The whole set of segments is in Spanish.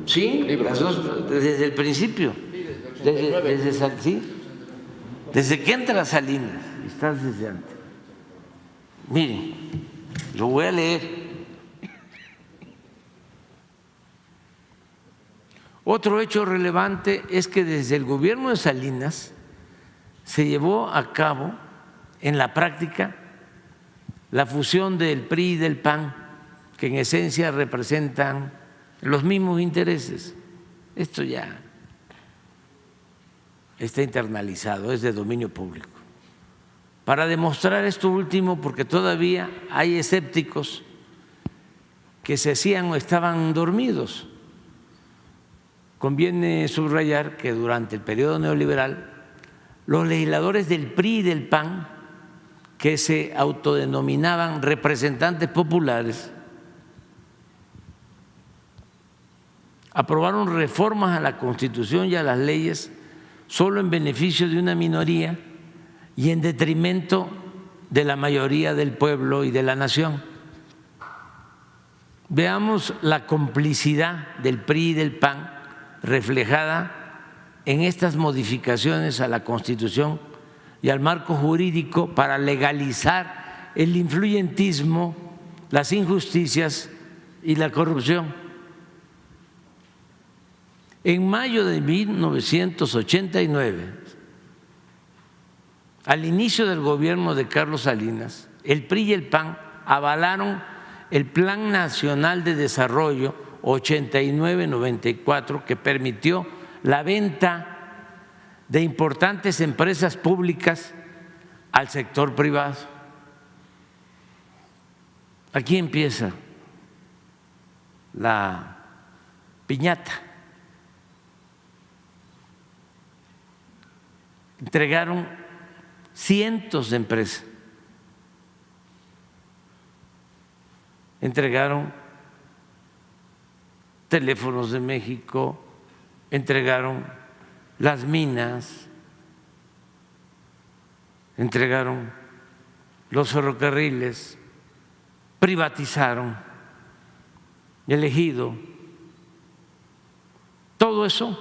Sí, las dos, desde el principio. Desde que entra Salinas, estás desde antes. Miren, lo voy a leer. Otro hecho relevante es que desde el gobierno de Salinas se llevó a cabo en la práctica la fusión del PRI y del PAN, que en esencia representan los mismos intereses. Esto ya está internalizado, es de dominio público. Para demostrar esto último, porque todavía hay escépticos que se hacían o estaban dormidos, conviene subrayar que durante el periodo neoliberal los legisladores del PRI y del PAN, que se autodenominaban representantes populares, aprobaron reformas a la Constitución y a las leyes solo en beneficio de una minoría y en detrimento de la mayoría del pueblo y de la nación. Veamos la complicidad del PRI y del PAN reflejada en estas modificaciones a la Constitución y al marco jurídico para legalizar el influyentismo, las injusticias y la corrupción. En mayo de 1989, al inicio del gobierno de Carlos Salinas, el PRI y el PAN avalaron el Plan Nacional de Desarrollo 89-94, que permitió la venta de importantes empresas públicas al sector privado. Aquí empieza la piñata. Entregaron cientos de empresas, entregaron Teléfonos de México, entregaron las minas, entregaron los ferrocarriles, privatizaron el Ejido. Todo eso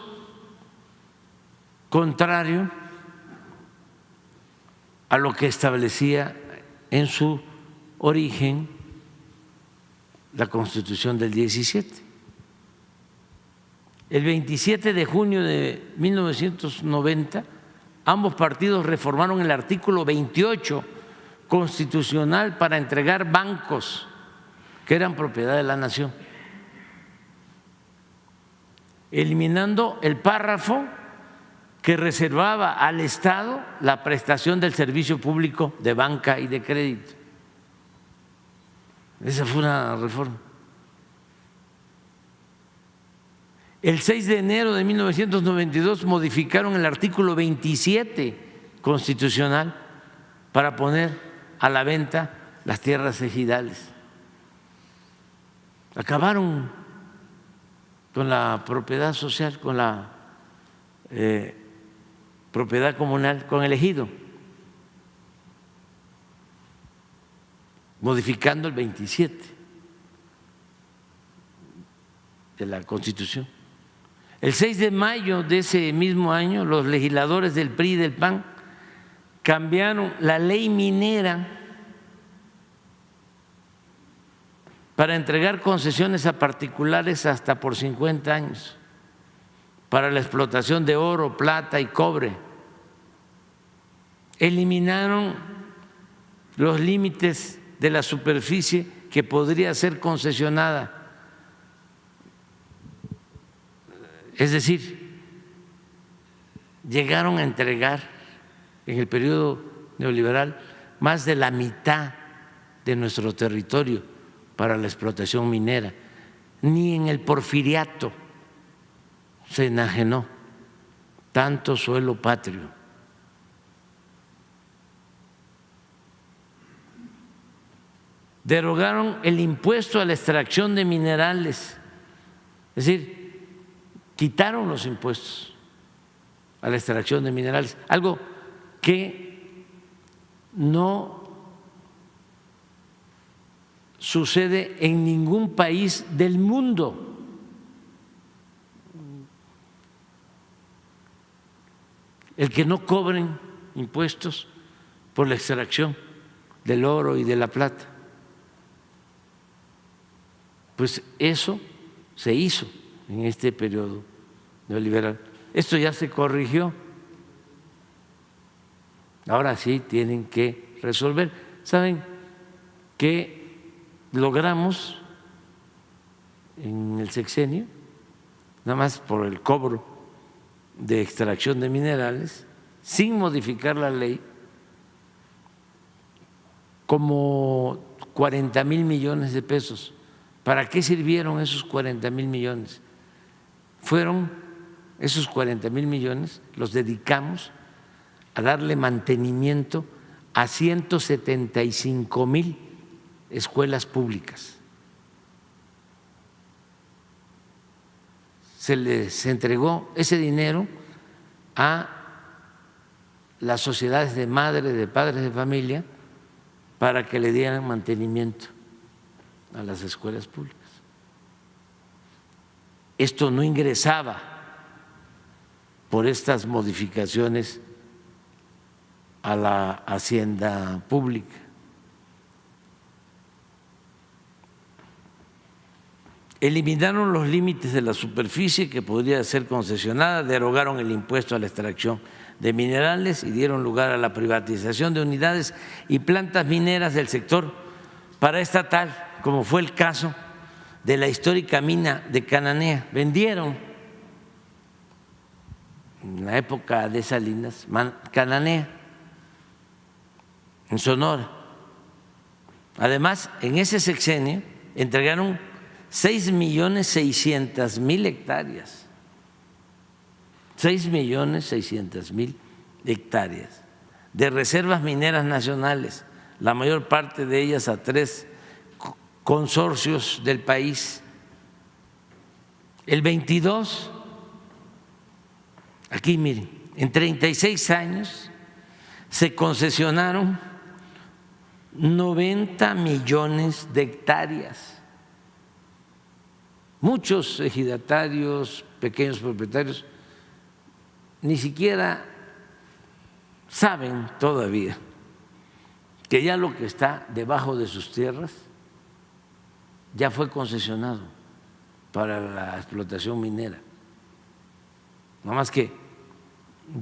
contrario a lo que establecía en su origen la Constitución del 17. El 27 de junio de 1990, ambos partidos reformaron el artículo 28 constitucional para entregar bancos que eran propiedad de la nación, eliminando el párrafo que reservaba al Estado la prestación del servicio público de banca y de crédito. Esa fue una reforma. El 6 de enero de 1992 modificaron el artículo 27 constitucional para poner a la venta las tierras ejidales. Acabaron con la propiedad social, con la propiedad comunal, con el ejido, modificando el 27 de la Constitución. El 6 de mayo de ese mismo año, los legisladores del PRI y del PAN cambiaron la ley minera para entregar concesiones a particulares hasta por 50 años para la explotación de oro, plata y cobre. Eliminaron los límites de la superficie que podría ser concesionada. Es decir, llegaron a entregar en el periodo neoliberal más de la mitad de nuestro territorio para la explotación minera. Ni en el porfiriato se enajenó tanto suelo patrio. Derogaron el impuesto a la extracción de minerales, es decir, quitaron los impuestos a la extracción de minerales, algo que no sucede en ningún país del mundo. el que no cobren impuestos por la extracción del oro y de la plata. Pues eso se hizo en este periodo neoliberal. Esto ya se corrigió. Ahora sí tienen que resolver. ¿Saben qué logramos en el sexenio? Nada más por el cobro de extracción de minerales, sin modificar la ley, como 40,000 millones de pesos. ¿Para qué sirvieron esos 40,000 millones? Fueron esos 40,000 millones, los dedicamos a darle mantenimiento a 175,000 escuelas públicas. Se les entregó ese dinero a las sociedades de madres, de padres de familia, para que le dieran mantenimiento a las escuelas públicas. Esto no ingresaba por estas modificaciones a la hacienda pública. Eliminaron los límites de la superficie que podría ser concesionada, derogaron el impuesto a la extracción de minerales y dieron lugar a la privatización de unidades y plantas mineras del sector paraestatal, como fue el caso de la histórica mina de Cananea. Vendieron en la época de Salinas Cananea, en Sonora. Además, en ese sexenio entregaron 6,600,000 hectáreas. 6,600,000 hectáreas de reservas mineras nacionales, la mayor parte de ellas a 3 consorcios del país. El 22, aquí miren, en 36 años se concesionaron 90 millones de hectáreas. Muchos ejidatarios, pequeños propietarios, ni siquiera saben todavía que ya lo que está debajo de sus tierras ya fue concesionado para la explotación minera. Nada más que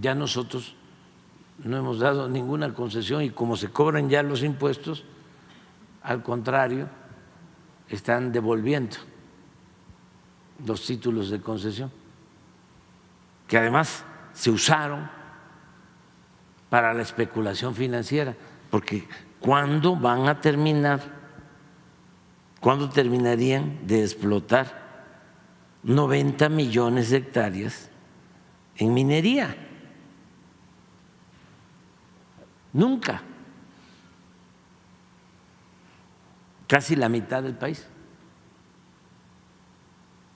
ya nosotros no hemos dado ninguna concesión y como se cobran ya los impuestos, al contrario, están devolviendo los títulos de concesión, que además se usaron para la especulación financiera, porque ¿cuándo van a terminar? ¿Cuándo terminarían de explotar 90 millones de hectáreas en minería? Nunca. Casi la mitad del país,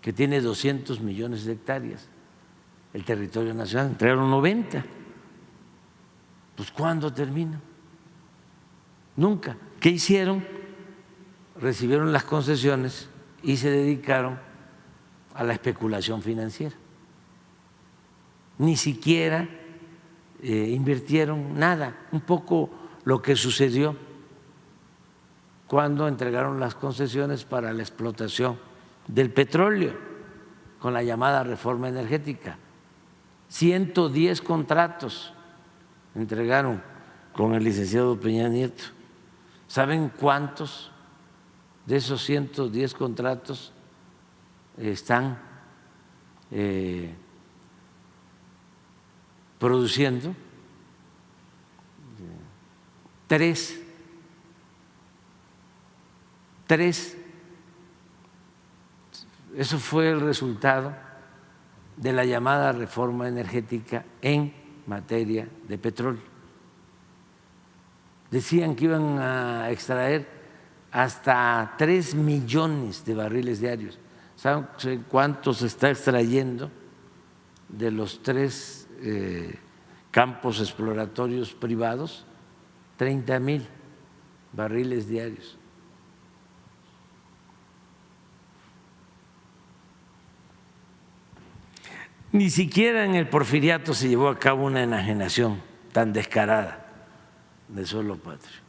que tiene 200 millones de hectáreas, el territorio nacional, entregaron 90. Pues ¿cuándo termina? Nunca. ¿Qué hicieron? Recibieron las concesiones y se dedicaron a la especulación financiera. Ni siquiera invirtieron nada, un poco lo que sucedió cuando entregaron las concesiones para la explotación del petróleo con la llamada reforma energética. 110 contratos entregaron con el licenciado Peña Nieto. ¿Saben cuántos de esos 110 contratos están produciendo? 3. Eso fue el resultado de la llamada reforma energética en materia de petróleo. Decían que iban a extraer hasta 3 millones de barriles diarios. ¿Saben cuánto se está extrayendo de los 3 campos exploratorios privados? 30,000 barriles diarios. Ni siquiera en el Porfiriato se llevó a cabo una enajenación tan descarada de suelo patrio.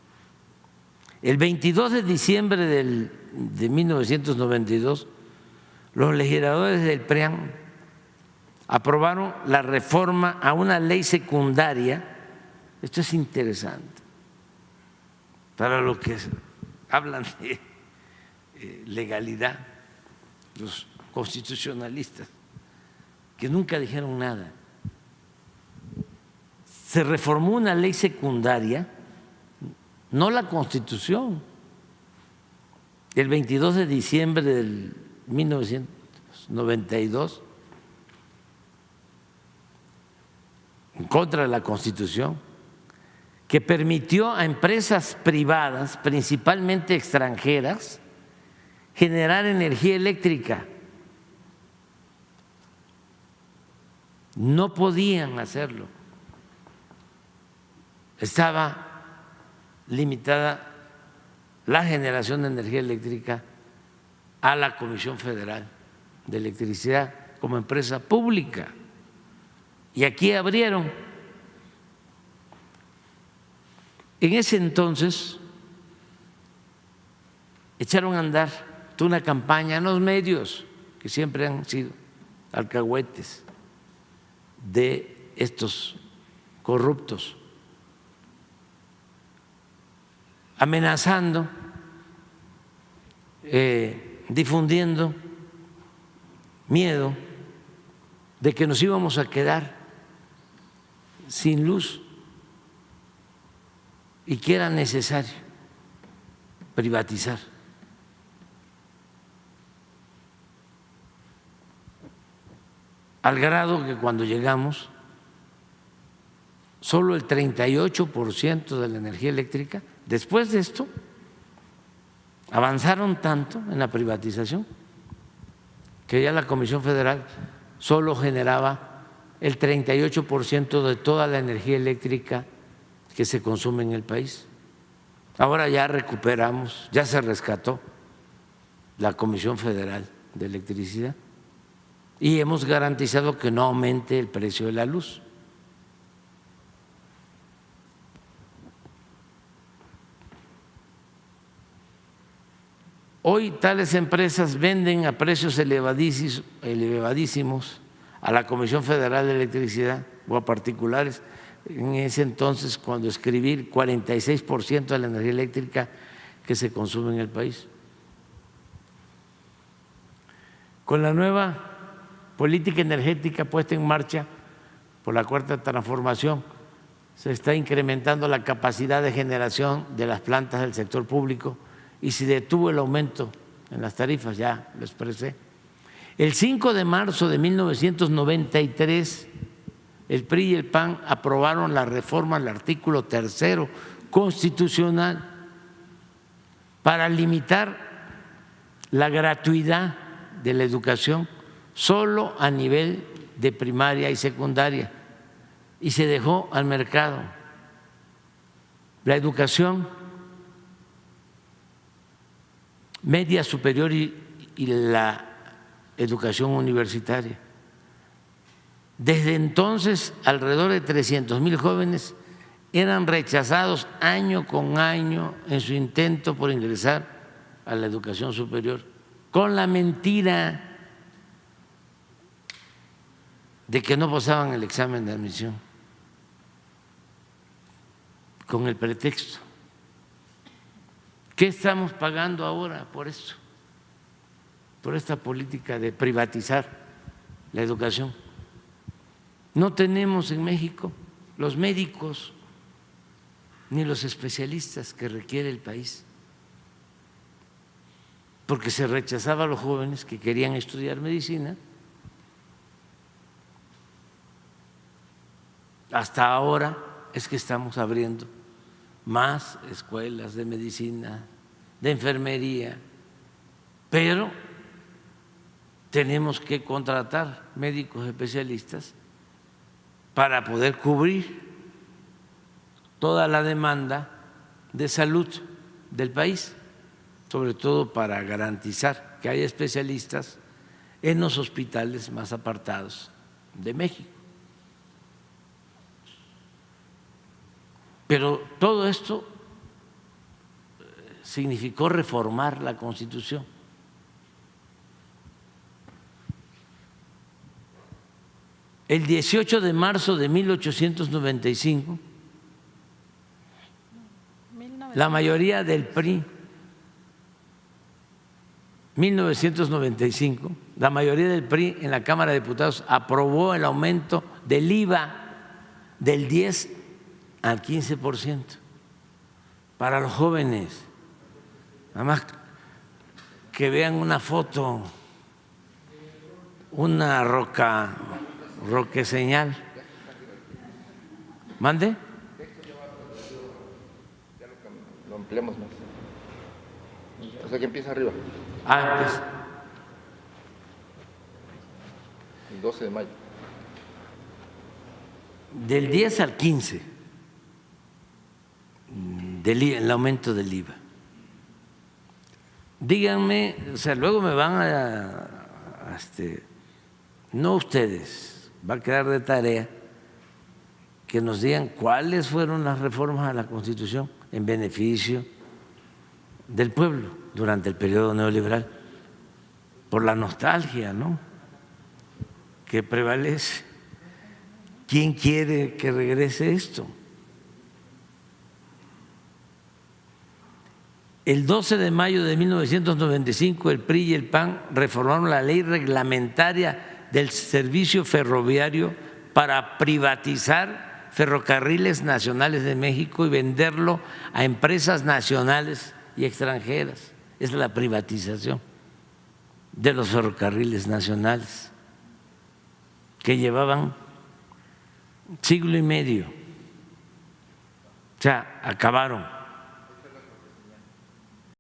El 22 de diciembre de 1992, los legisladores del PRIAN aprobaron la reforma a una ley secundaria. Esto es interesante para los que hablan de legalidad, los constitucionalistas, que nunca dijeron nada. Se reformó una ley secundaria, no la Constitución, el 22 de diciembre del 1992, en contra de la Constitución, que permitió a empresas privadas, principalmente extranjeras, generar energía eléctrica. No podían hacerlo. Estaba limitada la generación de energía eléctrica a la Comisión Federal de Electricidad como empresa pública. Y aquí abrieron. En ese entonces echaron a andar toda una campaña en los medios, que siempre han sido alcahuetes de estos corruptos, amenazando, difundiendo miedo de que nos íbamos a quedar sin luz y que era necesario privatizar. Al grado que cuando llegamos, solo el 38% de la energía eléctrica, después de esto, avanzaron tanto en la privatización que ya la Comisión Federal solo generaba el 38% de toda la energía eléctrica que se consume en el país. Ahora ya recuperamos, ya se rescató la Comisión Federal de Electricidad y hemos garantizado que no aumente el precio de la luz. Hoy tales empresas venden a precios elevadísimos a la Comisión Federal de Electricidad o a particulares. En ese entonces, cuando escribí, el 46% de la energía eléctrica que se consume en el país. Con la nueva política energética puesta en marcha por la Cuarta Transformación, se está incrementando la capacidad de generación de las plantas del sector público y se detuvo el aumento en las tarifas, ya lo expresé. El 5 de marzo de 1993, el PRI y el PAN aprobaron la reforma al artículo 3 constitucional para limitar la gratuidad de la educación solo a nivel de primaria y secundaria, y se dejó al mercado la educación media superior y la educación universitaria. Desde entonces, alrededor de 300,000 jóvenes eran rechazados año con año en su intento por ingresar a la educación superior, con la mentira de que no pasaban el examen de admisión, con el pretexto. ¿Qué estamos pagando ahora por eso? Por esta política de privatizar la educación. No tenemos en México los médicos ni los especialistas que requiere el país, porque se rechazaba a los jóvenes que querían estudiar medicina. Hasta ahora es que estamos abriendo más escuelas de medicina, de enfermería, pero tenemos que contratar médicos especialistas para poder cubrir toda la demanda de salud del país, sobre todo para garantizar que haya especialistas en los hospitales más apartados de México. Pero todo esto significó reformar la Constitución. El 18 de marzo de 1895, la mayoría del PRI, 1995, la mayoría del PRI en la Cámara de Diputados aprobó el aumento del IVA del 10 al 15% para los jóvenes. Nada más que vean una foto, una roque señal. ¿Mande? Ya lo ampliamos más. O sea que empieza arriba. Pues. El 12 de mayo. Del 10 al 15, el aumento del IVA. Díganme, o sea, luego me van no ustedes, va a quedar de tarea que nos digan cuáles fueron las reformas a la Constitución en beneficio del pueblo durante el periodo neoliberal, por la nostalgia, ¿no?, que prevalece. ¿Quién quiere que regrese esto? El 12 de mayo de 1995 el PRI y el PAN reformaron la ley reglamentaria del servicio ferroviario para privatizar Ferrocarriles Nacionales de México y venderlo a empresas nacionales y extranjeras. Es la privatización de los ferrocarriles nacionales que llevaban siglo y medio. O sea, acabaron